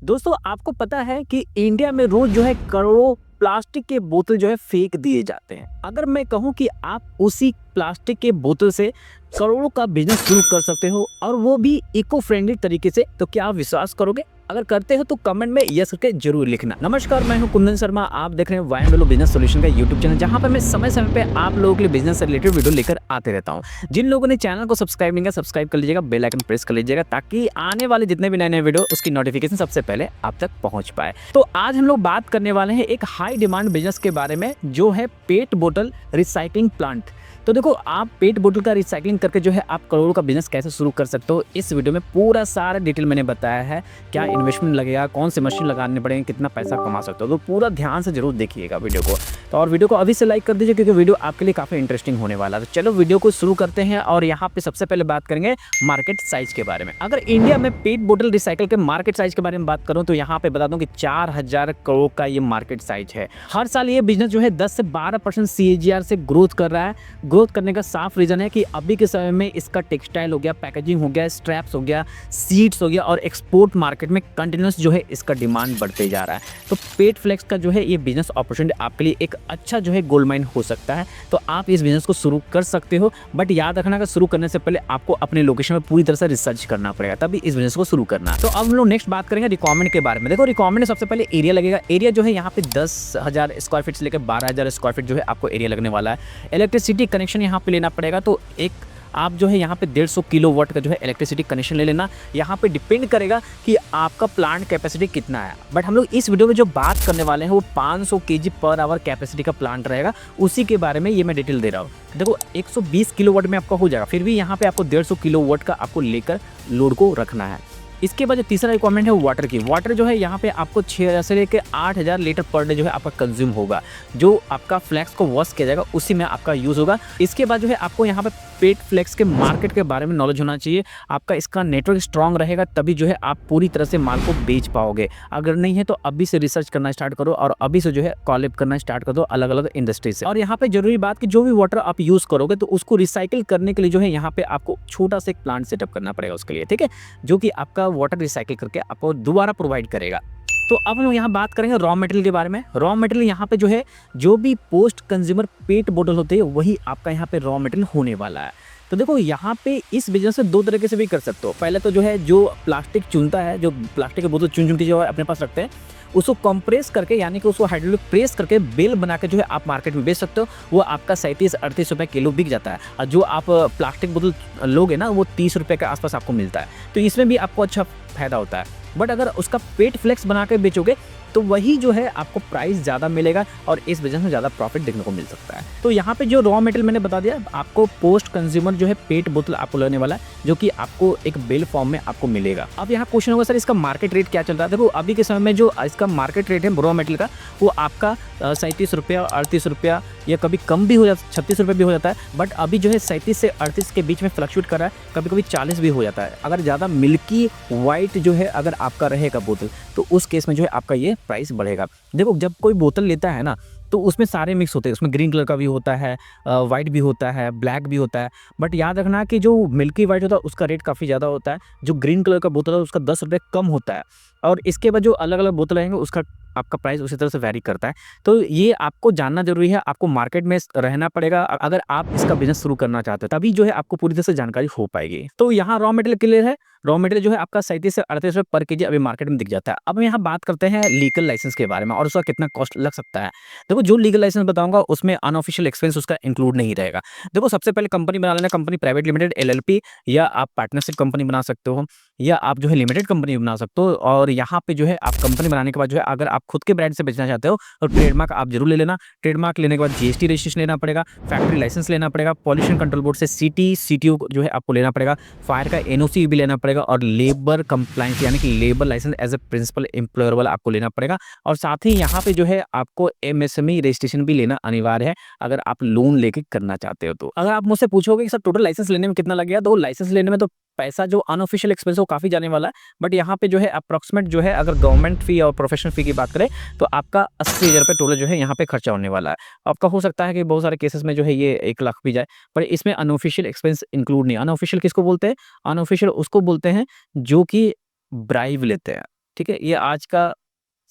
दोस्तों आपको पता है कि इंडिया में रोज जो है करोड़ों प्लास्टिक के बोतल जो है फेंक दिए जाते हैं। अगर मैं कहूं कि आप उसी प्लास्टिक के बोतल से करोड़ों का बिजनेस शुरू कर सकते हो और वो भी इको फ्रेंडली तरीके से, तो क्या आप विश्वास करोगे? अगर करते हो तो कमेंट में यस करके जरूर लिखना। नमस्कार, मैं हूं कुंदन शर्मा। आप देख रहे हैं वाई एंड बिजनेस सॉल्यूशन का यूट्यूब चैनल, जहां पर मैं समय समय पे आप लोगों के लिए बिजनेस से रिलेटेड वीडियो लेकर आते रहता हूं। जिन लोगों ने चैनल को सब्सक्राइब नहीं किया, सब्सक्राइब कर लीजिएगा, बेल आइकन प्रेस कर लीजिएगा, ताकि आने वाले जितने भी नए नए वीडियो उसकी नोटिफिकेशन सबसे पहले आप तक पहुंच पाए। तो आज हम लोग बात करने वाले हैं एक हाई डिमांड बिजनेस के बारे में, जो है पेट बोतल रिसाइकलिंग प्लांट। तो देखो, आप पेट बोतल का रिसाइकलिंग करके जो है आप करोड़ों का बिजनेस कैसे शुरू कर सकते हो, इस वीडियो में पूरा सारा डिटेल मैंने बताया है। क्या इन्वेस्टमेंट लगेगा, कौन से मशीन लगाने पड़ेंगे, कितना पैसा कमा सकते हो, तो पूरा ध्यान से जरूर देखिएगा वीडियो को। तो और वीडियो को अभी से लाइक कर दीजिए, क्योंकि वीडियो आपके लिए काफ़ी इंटरेस्टिंग होने वाला है। तो चलो वीडियो को शुरू करते हैं। और यहाँ पे सबसे पहले बात करेंगे मार्केट साइज के बारे में। अगर इंडिया में पेट बोतल रिसाइकल के मार्केट साइज के बारे में बात करूँ तो यहाँ पे बता दूं कि 4000 करोड़ का ये मार्केट साइज है। हर साल ये बिजनेस जो है 10 से 12% CAGR से ग्रोथ कर रहा है। ग्रोथ करने का साफ रीजन है कि अभी के समय में इसका टेक्सटाइल हो गया, पैकेजिंग हो गया, स्ट्रैप्स हो गया, सीड्स हो गया, और एक्सपोर्ट मार्केट में कंटिन्यूस जो है इसका डिमांड बढ़ते जा रहा है। तो पेट फ्लेक्स का जो है ये बिजनेस अपॉर्चुनिटी आपके लिए एक अच्छा जो है गोल्ड माइन हो सकता है। तो आप इस बिजनेस को शुरू कर सकते हो, बट याद रखना कि शुरू करने से पहले आपको अपने लोकेशन में पूरी तरह से रिसर्च करना पड़ेगा, तभी इस बिजनेस को शुरू करना। तो अब हम लोग नेक्स्ट बात करेंगे रिक्वायरमेंट के बारे में। देखो, रिक्वायरमेंट में सबसे पहले एरिया लगेगा। एरिया जो है यहाँ पे 10,000 स्क्वायर फीट से लेकर 12,000 स्क्वायर फीट जो है आपको एरिया लगने वाला है। इलेक्ट्रिसिटी कनेक्शन यहाँ पे लेना पड़ेगा, तो एक आप जो है यहाँ पे 150 किलोवाट का जो है इलेक्ट्रिसिटी कनेक्शन ले लेना। यहाँ पे डिपेंड करेगा कि आपका प्लांट कैपेसिटी कितना है, बट हम लोग इस वीडियो में जो बात करने वाले हैं वो 500 केजी पर आवर कैपेसिटी का प्लांट रहेगा, उसी के बारे में ये मैं डिटेल दे रहा हूँ। देखो, 120 किलोवाट में आपका हो जाएगा, फिर भी यहाँ पे आपको 150 किलोवाट का आपको लेकर लोड को रखना है। इसके बाद जो तीसरा रिक्वायरमेंट है वाटर की। वाटर जो है यहाँ पे आपको 6,000 से लेकर 8,000 लीटर पर डे जो है आपका कंज्यूम होगा, जो आपका फ्लेक्स को वॉश किया जाएगा उसी में आपका यूज़ होगा। इसके बाद जो है आपको यहाँ पे पेट फ्लेक्स के मार्केट के बारे में नॉलेज होना चाहिए। आपका इसका नेटवर्क स्ट्रांग रहेगा, तभी जो है आप पूरी तरह से माल को बेच पाओगे। अगर नहीं है तो अभी से रिसर्च करना स्टार्ट करो और अभी से जो है कॉलेब करना स्टार्ट कर दो अलग अलग इंडस्ट्री से। और यहाँ पे जरूरी बात कि जो भी वाटर आप यूज़ करोगे तो उसको रिसाइकिल करने के लिए जो है यहाँ पे आपको छोटा सा एक प्लांट सेटअप करना पड़ेगा उसके लिए, ठीक है, जो कि आपका वाटर रिसाइकिल करके आपको दोबारा प्रोवाइड करेगा। तो अब हम यहाँ बात करेंगे रॉ मटेरियल के बारे में। रॉ मटेरियल यहाँ पे जो है, जो भी पोस्ट कंज्यूमर पेट बोतल होते हैं वही आपका यहाँ पे रॉ मटेरियल होने वाला है। तो देखो, यहाँ पे इस बिजनेस से दो तरीके से भी कर सकते हो। पहले तो जो है जो प्लास्टिक चुनता है, जो प्लास्टिक की बोतल चुन के जो है अपने पास रखते हैं, उसको कंप्रेस करके यानी कि उसको हाइड्रोलिक प्रेस करके बेल बना के जो है आप मार्केट में बेच सकते हो। वो आपका 37-38 रुपये किलो बिक जाता है, और जो आप प्लास्टिक बोतल लोगे ना वो 30 रुपये के आसपास आपको मिलता है। तो इसमें भी आपको अच्छा फायदा होता है। बट अगर उसका पेट फ्लेक्स बना के बेचोगे तो वही जो है आपको प्राइस ज़्यादा मिलेगा और इस बिजनेस में ज़्यादा प्रॉफिट देखने को मिल सकता है। तो यहाँ पे जो रॉ मटेरियल मैंने बता दिया, आपको पोस्ट कंज्यूमर जो है पेट बोतल आपको लेने वाला है, जो कि आपको एक बेल फॉर्म में आपको मिलेगा। अब यहाँ क्वेश्चन होगा, सर इसका मार्केट रेट क्या चल रहा है? देखो, अभी के समय में जो इसका मार्केट रेट है रॉ मटेरियल का, वो आपका 37 रुपया, 38 रुपया, या कभी कम भी हो जाता, 36 रुपये भी हो जाता है। बट अभी जो है 37 से 38 के बीच में फ्लक्चुएट कर रहा है, कभी कभी 40 भी हो जाता है। अगर ज़्यादा मिल्की वाइट जो है अगर आपका रहेगा बोतल, तो उस केस में जो है आपका ये प्राइस बढ़ेगा। देखो, जब कोई बोतल लेता है ना तो उसमें सारे मिक्स होते हैं। उसमें ग्रीन कलर का भी होता है, वाइट भी होता है, ब्लैक भी होता है। बट याद रखना कि जो मिल्की वाइट होता है उसका रेट काफ़ी ज़्यादा होता है, जो ग्रीन कलर का बोतल है उसका 10 रुपये कम होता है। और इसके बाद जो अलग अलग बोतल रहेंगे उसका आपका प्राइस उसी तरह से वैरी करता है। तो ये आपको जानना जरूरी है, आपको मार्केट में रहना पड़ेगा अगर आप इसका बिजनेस शुरू करना चाहते हो, तभी जो है आपको पूरी तरह से जानकारी हो पाएगी। तो यहाँ रॉ मटेरियल क्लियर है। रॉ मटेरियल जो है आपका 37 से 38 रुपये पर केजी अभी मार्केट में दिख जाता है। अब हम यहाँ बात करते हैं लीगल लाइसेंस के बारे में और उसका कितना कॉस्ट लग सकता है। देखो, जो लीगल लाइसेंस बताऊंगा उसमें अनऑफिशियल एक्सपेंस उसका इंक्लूड नहीं रहेगा। देखो, सबसे पहले कंपनी बना लेना, कंपनी प्राइवेट लिमिटेड LLP, या आप पार्टनरशिप कंपनी बना सकते हो, या आप जो है लिमिटेड कंपनी बना सकते हो। और यहाँ पे जो है आप कंपनी बनाने के बाद जो है अगर आप खुद के ब्रांड से बेचना चाहते हो तो ट्रेडमार्क आप जरूर ले लेना। ट्रेडमार्क लेने के बाद GST रजिस्ट्रेशन लेना पड़ेगा, फैक्ट्री लाइसेंस लेना पड़ेगा, पॉल्यूशन कंट्रोल बोर्ड से CTO जो है आपको लेना पड़ेगा, फायर का NOC भी लेना पड़ेगा, और लेबर कंप्लाइंस यानी कि labour licence as a principal employer वाला आपको लेना पड़ेगा। और साथ ही यहाँ पे जो है आपको MSME रजिस्ट्रेशन भी लेना अनिवार्य है अगर आप लोन लेके करना चाहते हो। तो अगर आप मुझसे पूछोगे कि सर टोटल लाइसेंस लेने में कितना लगेगा, तो लाइसेंस लेने में तो पैसा जो अनऑफिशियल एक्सपेंस है वो काफ़ी जाने वाला है। बट यहाँ पे जो है अप्रॉक्सीमेट जो है अगर गवर्नमेंट फी और प्रोफेशनल फी की बात करें तो आपका 80,000 रुपये टोटल जो है यहाँ पे खर्चा होने वाला है। आपका हो सकता है कि बहुत सारे केसेस में जो है ये 1 लाख भी जाए, पर इसमें अनऑफिशियल एक्सपेंस इंक्लूड नहीं। अनऑफिशियल किसको बोलते हैं? अनऑफिशियल उसको बोलते हैं जो कि ब्राइब लेते हैं। ठीक है, ये आज का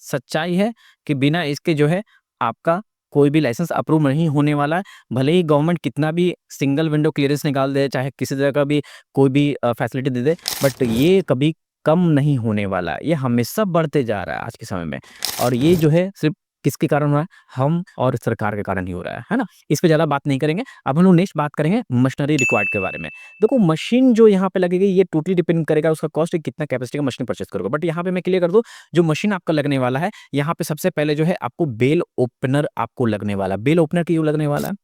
सच्चाई है कि बिना इसके जो है आपका कोई भी लाइसेंस अप्रूव नहीं होने वाला है। भले ही गवर्नमेंट कितना भी सिंगल विंडो क्लियरेंस निकाल दे, चाहे किसी तरह का भी कोई भी फैसिलिटी दे दे, बट ये कभी कम नहीं होने वाला है। ये हमेशा बढ़ते जा रहा है आज के समय में, और ये जो है सिर्फ़ किसके कारण हो रहा है? हम और सरकार के कारण ही हो रहा है ना? इस पे ज़्यादा बात नहीं करेंगे। अब हम लोग नेक्स्ट बात करेंगे मशीनरी रिक्वायर्ड के बारे में। देखो, मशीन जो यहाँ पे लगेगी ये टोटली डिपेंड करेगा उसका कॉस्ट, कितना कैपेसिटी का मशीन परचेज़ करोगे। बट यहाँ पे मैं क्लियर कर दूँ, जो मशीन आपका लगने वाला है, यहाँ पे सबसे पहले जो है आपको बेल ओपनर आपको लगने वाला है। बेल ओपनर क्यों लगने वाला है?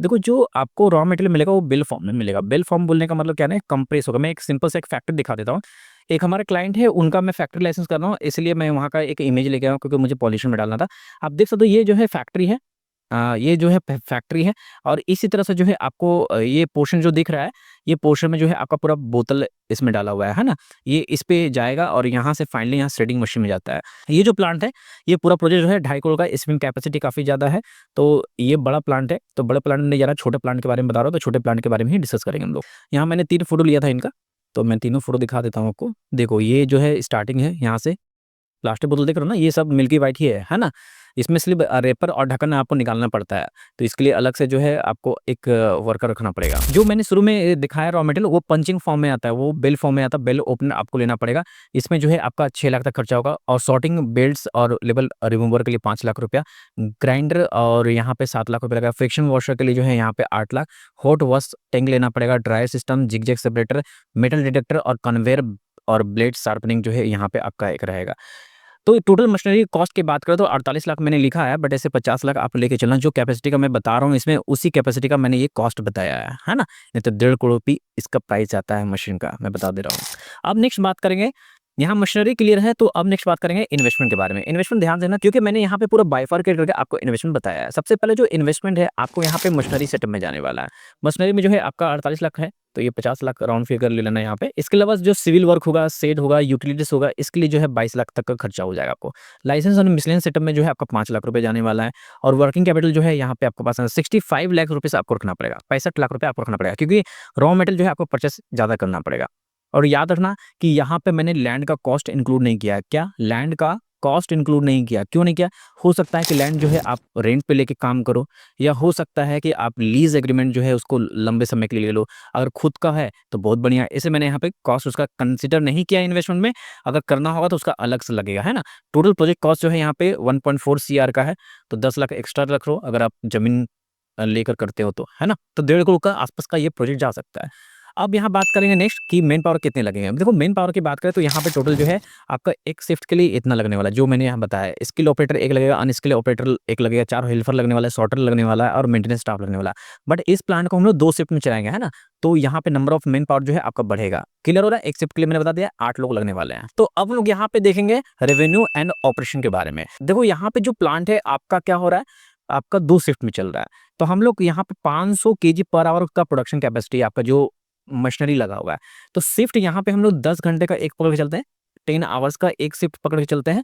देखो, जो आपको रॉ मटेरियल मिलेगा वो बिल फॉर्म में मिलेगा। बिल फॉर्म बोलने का मतलब क्या है ना, कंप्रेस होगा। मैं एक सिंपल सा एक फैक्ट्री दिखा देता हूँ। एक हमारा क्लाइंट है, उनका मैं फैक्ट्री लाइसेंस कर रहा हूँ, इसलिए मैं वहाँ का एक इमेज लेके आया हूँ क्योंकि मुझे पॉल्यूशन में डालना था। आप देख सकते हो, ये जो है फैक्ट्री है। ये जो है फैक्ट्री है, और इसी तरह से जो है आपको ये पोर्शन जो दिख रहा है, ये पोर्शन में जो है आपका पूरा बोतल इसमें डाला हुआ है ना? ये इस पे जाएगा और यहाँ से फाइनली यहाँ श्रेडिंग मशीन में जाता है। ये जो प्लांट है, ये पूरा प्रोजेक्ट जो है 2.5 करोड़ का, इसमें कैपेसिटी काफ़ी ज़्यादा है, तो ये बड़ा प्लांट है। तो बड़े प्लांट में नहीं जा रहा, छोटे प्लांट के बारे में बता रहा हूँ, तो छोटे प्लांट के बारे में ही डिस्कस करेंगे हम लोग। यहाँ मैंने 3 फ़ोटो लिया था इनका, तो मैं तीनों फ़ोटो दिखा देता हूँ आपको। देखो, ये जो है स्टार्टिंग है यहाँ से, प्लास्टिक बोतल देख रहे हो ना, ये सब मिल्की व्हाइट ही है ना? इसमें सिर्फ़ रेपर और ढक्कन आपको निकालना पड़ता है, तो इसके लिए अलग से जो है आपको एक वर्कर रखना पड़ेगा। जो मैंने शुरू में दिखाया रॉ मटेरियल, वो पंचिंग फॉर्म में आता है, वो बेल फॉर्म में आता है, बेल ओपनर आपको लेना पड़ेगा। इसमें जो है आपका 6 लाख तक खर्चा होगा, और सॉर्टिंग बेल्ट्स और लेबल रिमूवर के लिए 5 लाख रुपया, ग्राइंडर और यहाँ पे 7 लाख रुपया लगेगा, फ्रिक्शन वॉशर के लिए जो है यहाँ पे 8 लाख, हॉट वॉश टैंक लेना पड़ेगा, dryer system, zigzag separator, metal detector और कन्वेयर और ब्लेड शार्पनिंग जो है यहाँ पे आपका एक रहेगा। तो टोटल मशीनरी कॉस्ट की बात करें तो 48 लाख मैंने लिखा है, बट ऐसे 50 लाख आप लेके चलना। जो कैपेसिटी का मैं बता रहा हूँ इसमें, उसी कैपेसिटी का मैंने ये कॉस्ट बताया है ना? नहीं तो 1.5 करोड़ रुपये इसका प्राइस आता है मशीन का, मैं बता दे रहा हूँ। अब नेक्स्ट बात करेंगे, यहाँ मशीनरी क्लियर है, तो अब नेक्स्ट बात करेंगे इन्वेस्टमेंट के बारे में। इन्वेस्टमेंट ध्यान देना, क्योंकि मैंने यहाँ पे पूरा बाइफरकेट करके आपको इन्वेस्टमेंट बताया है। सबसे पहले जो इन्वेस्टमेंट है आपको यहाँ पे मशीनरी सेटअप में जाने वाला है। मशीनरी में जो है आपका 48 लाख है, तो ये 50 लाख राउंड फिगर ले लेना यहाँ पे। इसके अलावा जो सिविल वर्क होगा, शेड होगा, यूटिलिटीज होगा, इसके लिए जो है 22 लाख तक का खर्चा हो जाएगा आपको। लाइसेंस और मिसलेनियस सेटअप में जो है आपका 5 लाख रुपए जाने वाला है, और वर्किंग कैपिटल जो है यहाँ पे आपके पास 65 लाख रुपए से आपको रखना पड़ेगा, 65 लाख रुपए आपको रखना पड़ेगा, क्योंकि रॉ मटेरियल जो है आपको परचेस ज़्यादा करना पड़ेगा। और याद रखना कि यहाँ पे मैंने लैंड का कॉस्ट इंक्लूड नहीं किया है। क्या? लैंड का कॉस्ट इंक्लूड नहीं किया। क्यों नहीं किया? हो सकता है कि लैंड जो है आप रेंट पे लेके काम करो, या हो सकता है कि आप लीज़ एग्रीमेंट जो है उसको लंबे समय के लिए ले लो। अगर खुद का है तो बहुत बढ़िया है। इसे मैंने यहाँ पे कॉस्ट उसका कंसीडर नहीं किया इन्वेस्टमेंट में। अगर करना होगा तो उसका अलग से लगेगा, है ना? टोटल प्रोजेक्ट कॉस्ट जो है यहाँ पे 1.4 सीआर का है, तो 10 लाख एक्स्ट्रा रख लो अगर आप ज़मीन लेकर करते हो तो, है ना? तो 1.5 करोड़ का आसपास का ये प्रोजेक्ट जा सकता है। अब यहाँ बात करेंगे नेक्स्ट कि मैन पावर कितने लगेंगे। देखो, मैन पावर की बात करें तो यहाँ पे टोटल जो है आपका एक शिफ्ट के लिए इतना लगने वाला है, जो मैंने यहाँ बताया। स्किल ऑपरेटर एक लगेगा, अनस्किल ऑपरेटर एक लगेगा, 4 हेल्पर लगने वाला है, सॉर्टर लगने वाला है और मेंटेनेंस स्टाफ लगने वाला है। बट इस प्लांट को हम लोग 2 शिफ्ट में चलाएंगे, है ना? तो यहाँ पे नंबर ऑफ मैन पावर जो है आपका बढ़ेगा। क्लियर हो रहा है? एक शिफ्ट के लिए मैंने बता दिया 8 लोग लगने वाले हैं। तो अब लोग यहाँ पे देखेंगे रेवेन्यू एंड ऑपरेशन के बारे में। देखो, यहाँ पे जो प्लांट है आपका क्या हो रहा है, आपका 2 शिफ्ट में चल रहा है। तो हम लोग यहाँ पे 500 केजी पर आवर का प्रोडक्शन कैपेसिटी आपका जो मशीनरी लगा हुआ है। तो शिफ्ट यहाँ पे हम लोग 10 घंटे का एक पकड़ के चलते हैं, 10 आवर्स का एक शिफ्ट पकड़ के चलते हैं।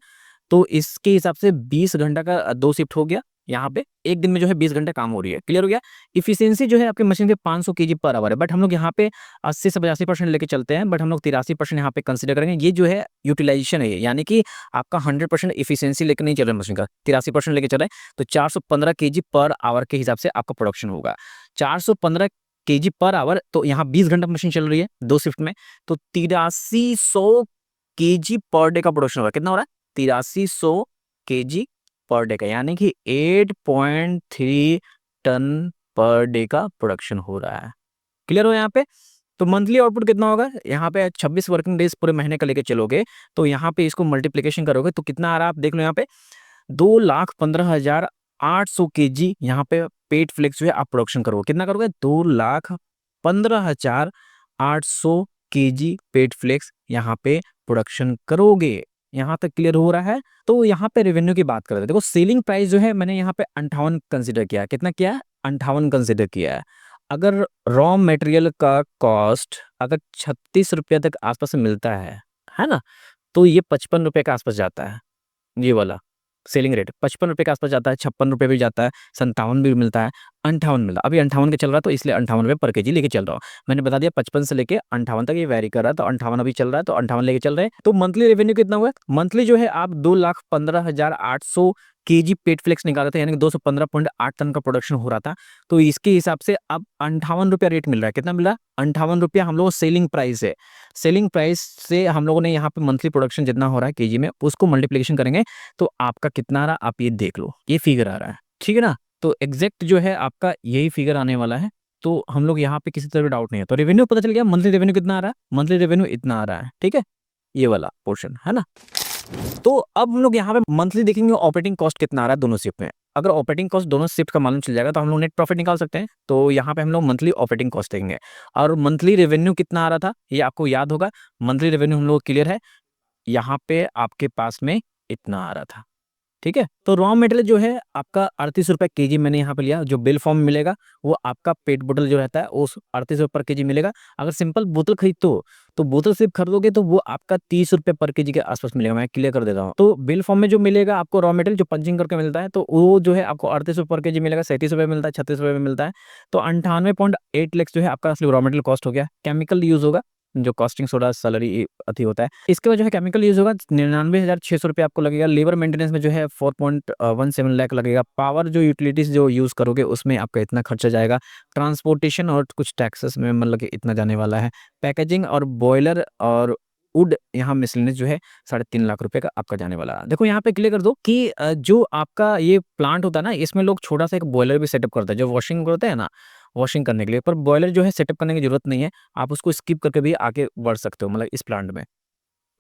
तो इसके हिसाब से 20 घंटा का 2 शिफ्ट हो गया। यहाँ पे एक दिन में जो है 20 घंटे काम हो रही है। क्लियर हो गया? एफिशिएंसी जो है आपकी मशीन के 500 केजी पर आवर है, बट हम लोग यहाँ पे 80 से 85% लेके चलते हैं, बट हम लोग 83% यहाँ पे कंसीडर करेंगे। ये जो है यूटिलाइजेशन है, यानी कि आपका 100% एफिशिएंसी लेके नहीं चल रहा है मशीन का, 83% लेके चल रहे हैं। तो 415 केजी पर आवर के हिसाब से आपका प्रोडक्शन होगा। 415 केजी पर आवर, तो यहाँ 20 घंटा मशीन चल रही है 2 शिफ्ट में, तो 8300 केजी पर डे का प्रोडक्शन हो रहा है। कितना हो रहा है? 8300 केजी पर डे का, यानी कि 8.3 टन पर डे का प्रोडक्शन हो रहा है। क्लियर हो यहाँ पे? तो मंथली आउटपुट कितना होगा? यहाँ पे 26 वर्किंग डेज पूरे महीने का लेके चलोगे, तो यहाँ पे इसको मल्टीप्लिकेशन करोगे तो कितना आ रहा है आप देख लो यहाँ पे, 2,15,800 केजी यहाँ पे पेट फ्लेक्स जो है आप प्रोडक्शन करोगे। कितना करोगे? 2,15,800 केजी पेट फ्लेक्स यहाँ पे प्रोडक्शन करोगे। यहाँ तक क्लियर हो रहा है? तो यहाँ पे रेवेन्यू की बात करते हैं। देखो, सेलिंग प्राइस जो है मैंने यहाँ पे 58 कंसीडर किया है। कितना किया है? 58 कंसीडर किया है। अगर रॉ मटेरियल का कॉस्ट अगर 36 रुपये तक आसपास में मिलता है ना? तो ये 55 रुपये के आसपास जाता है, ये वाला। सेलिंग रेट 55 रुपये के आसपास जाता है, 56 रुपये भी जाता है, 57 भी मिलता है, 58 मिलता है। अभी 58 का चल रहा है तो इसलिए 58 रुपये पर केजी लेके चल रहा हूँ। मैंने बता दिया 55 से लेके 58 तक ये वैरी कर रहा है, तो 58 अभी चल रहा है, तो 58 लेके चल रहे हैं। तो मंथली रेवेन्यू कितना हुआ है? मंथली जो है आप 2,15,800 केजी पेट फ्लेक्स निकाल रहे थे, यानी कि 215.8 टन का प्रोडक्शन हो रहा था। तो इसके हिसाब से अब 58 रुपया रेट मिल रहा है। कितना मिल रहा है? 58 रुपया हम लोग सेलिंग प्राइस है। सेलिंग प्राइस से हम लोगों ने यहाँ पे मंथली प्रोडक्शन जितना हो रहा है केजी में, उसको मल्टीप्लिकेशन करेंगे तो आपका कितना आ रहा है, आप ये देख लो, ये फिगर आ रहा है, ठीक है ना। तो एग्जैक्ट जो है आपका यही फिगर आने वाला है। तो हम लोग यहाँ पे किसी तरह डाउट नहीं है। तो रेवेन्यू पता चल गया, मंथली रेवेन्यू कितना आ रहा है, मंथली रेवेन्यू इतना आ रहा है, ठीक है, ये वाला पोर्शन है ना। तो अब हम लोग यहाँ पे मंथली देखेंगे ऑपरेटिंग कॉस्ट कितना आ रहा है दोनों शिफ्ट में। अगर ऑपरेटिंग कॉस्ट दोनों शिफ्ट का मालूम चल जाएगा तो हम लोग नेट प्रॉफिट निकाल सकते हैं। तो यहाँ पे हम लोग मंथली ऑपरेटिंग कॉस्ट देंगे। और मंथली रेवेन्यू कितना आ रहा था ये आपको याद होगा। मंथली रेवेन्यू हम लोग क्लियर है, यहाँ पे आपके पास में इतना आ रहा था, ठीक है। तो रॉ मटेरियल जो है आपका 38 रुपये केजी मैंने यहाँ पे लिया। जो बिल फॉर्म मिलेगा वो आपका पेट बोतल जो रहता है उस 38 रुपये पर केजी मिलेगा। अगर सिंपल बोतल खरीदते हो तो बोतल सिर्फ खरीदोगे तो वो आपका 30 रुपये पर केजी के आसपास मिलेगा। मैं क्लियर कर देता हूँ। तो बिल फॉर्म में जो मिलेगा आपको रॉ मटेरियल जो पंचिंग करके मिलता है, तो वो जो है आपको 38 रुपये पर केजी मिलेगा, 37 रुपये मिलता है, 36 रुपये में मिलता है। तो 98.8 लाख जो है आपका असली रॉ मटेरियल कॉस्ट हो गया। केमिकल यूज होगा, जो कॉस्टिंग सोडा सैलरी अति होता है, इसके बाद जो है केमिकल यूज होगा 99,600 रुपये आपको लगेगा। लेबर मेंटेनेंस में जो है 4.17 लाख लगेगा। पावर जो यूटिलिटीज जो यूज करोगे उसमें आपका इतना खर्चा जाएगा। ट्रांसपोर्टेशन और कुछ टैक्सेस में मतलब कि इतना जाने वाला है। पैकेजिंग और बॉयलर और वुड यहाँ मिसलेनियस जो है 3.5 लाख रुपए का आपका जाने वाला है। देखो यहाँ पे क्लियर कर दो कि जो आपका ये प्लांट होता है ना, इसमें लोग छोटा सा एक बॉयलर भी सेटअप करते हैं, जो वॉशिंग करते हैं ना, वॉशिंग करने के लिए। पर बॉयलर जो है सेटअप करने की जरूरत नहीं है, आप उसको स्किप करके भी आगे बढ़ सकते हो मतलब इस प्लांट में।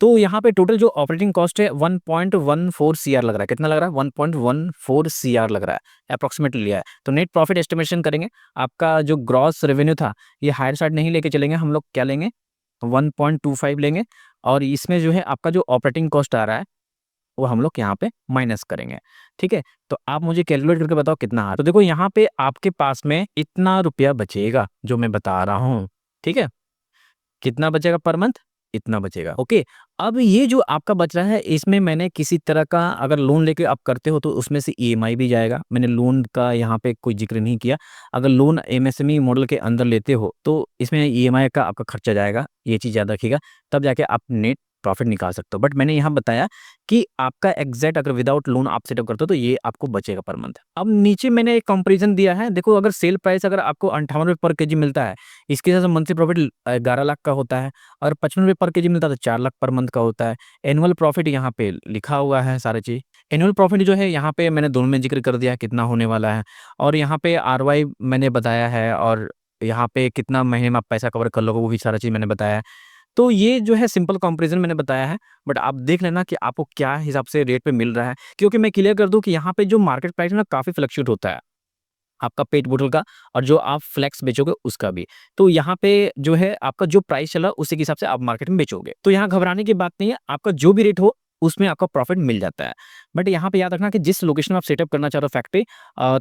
तो यहाँ पे टोटल जो ऑपरेटिंग कॉस्ट है 1.14 सीआर लग रहा है। कितना लग रहा है? 1.14 सीआर लग रहा है, अप्रोक्सीमेटली लिया है। तो नेट प्रॉफिट एस्टिमेशन करेंगे। आपका जो ग्रॉस रेवेन्यू था ये हायर साइड नहीं लेके चलेंगे, हम लोग क्या लेंगे 1.25 लेंगे। और इसमें जो है आपका जो ऑपरेटिंग कॉस्ट आ रहा है वो हम लोग यहाँ पे माइनस करेंगे, ठीक है। तो आप मुझे कैलकुलेट करके बताओ कितना आ रहा है। तो देखो यहाँ पे आपके पास में इतना रुपया बचेगा जो मैं बता रहा हूँ, ठीक है। कितना बचेगा पर मंथ? इतना बचेगा, ओके। अब ये जो आपका बच रहा है इसमें मैंने किसी तरह का अगर लोन लेके आप करते हो तो उसमें से ईएमआई भी जाएगा। मैंने लोन का यहाँ पे कोई जिक्र नहीं किया। अगर लोन एमएसएमई मॉडल के अंदर लेते हो तो इसमें ईएमआई का आपका खर्चा जाएगा, ये चीज़ याद रखिएगा, तब जाके आप नेट प्रॉफिट निकाल सकते हो। बट मैंने यहाँ बताया कि आपका एग्जैक्ट अगर विदाउट लोन आप सेटअप करते हो तो ये आपको बचेगा पर मंथ। अब नीचे मैंने एक कंपैरिजन दिया है। देखो अगर सेल प्राइस अगर आपको 58 रुपये पर केजी मिलता है, इसके हिसाब से मंथली प्रॉफिट 11 लाख का होता है। और 55 रुपये पर केजी मिलता है तो 4 लाख पर मंथ का होता है। एनुअल प्रॉफिट यहाँ पे लिखा हुआ है सारी चीज़। एनुअल प्रॉफिट जो है यहाँ पे मैंने दोनों में जिक्र कर दिया है कितना होने वाला है। और यहाँ पे आरवाई मैंने बताया है, और यहाँ पे कितना महीने में आप पैसा कवर कर लोगे वो भी सारा चीज़ मैंने बताया है। तो ये जो है सिंपल कंपैरिजन मैंने बताया है। बट आप देख लेना कि आपको क्या हिसाब से रेट पे मिल रहा है, क्योंकि मैं क्लियर कर दूं कि यहाँ पे जो मार्केट प्राइस है ना काफ़ी फ्लक्चुएट होता है, आपका पेट बोतल का और जो आप फ्लेक्स बेचोगे उसका भी। तो यहाँ पे जो है आपका जो प्राइस चला उसी के हिसाब से आप मार्केट में बेचोगे। तो यहाँ घबराने की बात नहीं है, आपका जो भी रेट हो उसमें आपका प्रॉफिट मिल जाता है। बट यहाँ पे याद रखना कि जिस लोकेशन में आप सेटअप करना चाह रहे हो फैक्ट्री,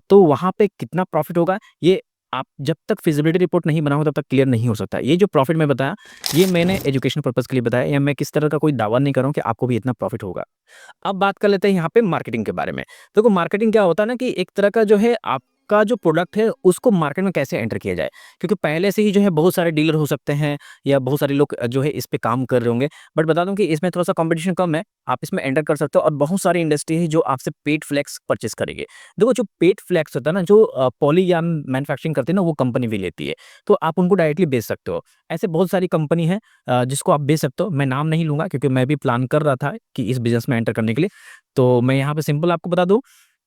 तो वहाँ पे कितना प्रॉफिट होगा ये आप जब तक फिजिबिलिटी रिपोर्ट नहीं बनाओ तब तक क्लियर नहीं हो सकता। ये जो प्रॉफिट मैं बताया ये मैंने एजुकेशन पर्पज के लिए बताया, या मैं किस तरह का कोई दावा नहीं कर रहा हूँ कि आपको भी इतना प्रॉफिट होगा। अब बात कर लेते हैं यहाँ पे मार्केटिंग के बारे में। देखो मार्केटिंग क्या होता है ना कि एक तरह का जो है आपका जो प्रोडक्ट है उसको मार्केट में कैसे एंटर किया जाए, क्योंकि पहले से ही जो है बहुत सारे डीलर हो सकते हैं या बहुत सारे लोग जो है इस पे काम कर रहे होंगे। बट बता दूं कि इसमें थोड़ा सा कंपटीशन कम है, आप इसमें एंटर कर सकते हो। और बहुत सारी इंडस्ट्री है जो आपसे पेट फ्लेक्स परचेस करेंगे। देखो जो पेट फ्लेक्स होता है ना, जो पॉली या मैन्युफैक्चरिंग करते हैं ना, वो कंपनी भी लेती है, तो आप उनको डायरेक्टली बेच सकते हो। ऐसे बहुत सारी कंपनी है जिसको आप बेच सकते हो। मैं नाम नहीं लूंगा क्योंकि मैं भी प्लान कर रहा था कि इस बिजनेस में एंटर करने के लिए। तो मैं यहाँ पे सिंपल आपको बता दूं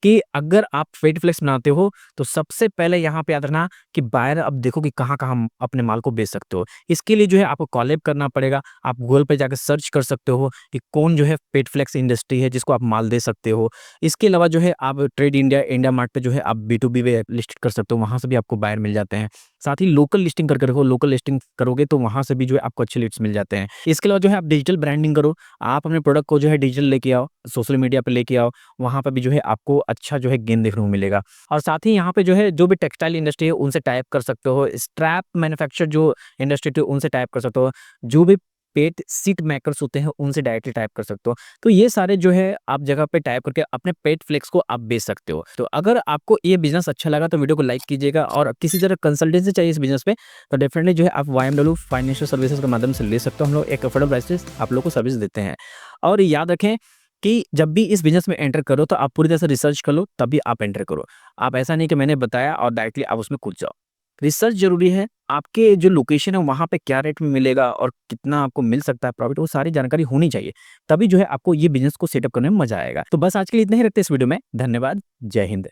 कि अगर आप पेट फ्लेक्स बनाते हो तो सबसे पहले यहाँ पे याद रखना कि बायर अब देखो कि कहाँ-कहाँ हम अपने माल को बेच सकते हो। इसके लिए जो है आपको कोलैब करना पड़ेगा। आप गूगल पे जाकर सर्च कर सकते हो कि कौन जो है पेट फ्लेक्स इंडस्ट्री है जिसको आप माल दे सकते हो। इसके अलावा जो है आप ट्रेड इंडिया, इंडिया मार्ट पे जो है आप B2B पे लिस्ट कर सकते हो, वहाँ से भी आपको बायर मिल जाते हैं। साथ ही लोकल लिस्टिंग करके रखो, लोकल लिस्टिंग करोगे तो वहाँ से भी जो है आपको अच्छे लीड्स मिल जाते हैं। इसके अलावा जो है आप डिजिटल ब्रांडिंग करो, आप अपने प्रोडक्ट को जो है डिजिटल लेके आओ, सोशल मीडिया पे लेके आओ, वहाँ पे भी जो है आपको अच्छा जो है गेन देखने को मिलेगा। और साथ ही यहाँ पे जो है जो भी टेक्सटाइल इंडस्ट्री है उनसे टाइप कर सकते हो, स्ट्रैप मैन्युफैक्चर जो इंडस्ट्री थी उनसे टाइप कर सकते हो। जो भी पेट सीट मेकर्स होते हैं उनसे डायरेक्टली टाइप कर सकते हो। तो ये सारे जो है आप जगह पे टाइप करके अपने पेट फ्लेक्स को आप बेच सकते हो। तो अगर आपको ये बिज़नेस अच्छा लगा तो वीडियो को लाइक कीजिएगा, और किसी तरह कंसल्टेंसी चाहिए इस बिज़नेस पे तो डेफिनेटली जो है आप YMW फाइनेंशियल सर्विसेज के माध्यम से ले सकते हो। हम लोग एक अफोर्डेबल प्राइस पे आप लोग को सर्विस देते हैं। और याद रखें कि जब भी इस बिज़नेस में एंटर करो तो आप पूरी तरह से रिसर्च कर लो, तभी आप एंटर करो। आप ऐसा नहीं कि मैंने बताया और डायरेक्टली आप उसमें कूद जाओ। रिसर्च ज़रूरी है, आपके जो लोकेशन है वहाँ पे क्या रेट में मिलेगा और कितना आपको मिल सकता है प्रॉफ़िट, वो सारी जानकारी होनी चाहिए। तभी जो है आपको ये बिज़नेस को सेटअप करने में मज़ा आएगा। तो बस आज के लिए इतना ही रखते हैं इस वीडियो में। धन्यवाद। जय हिंद।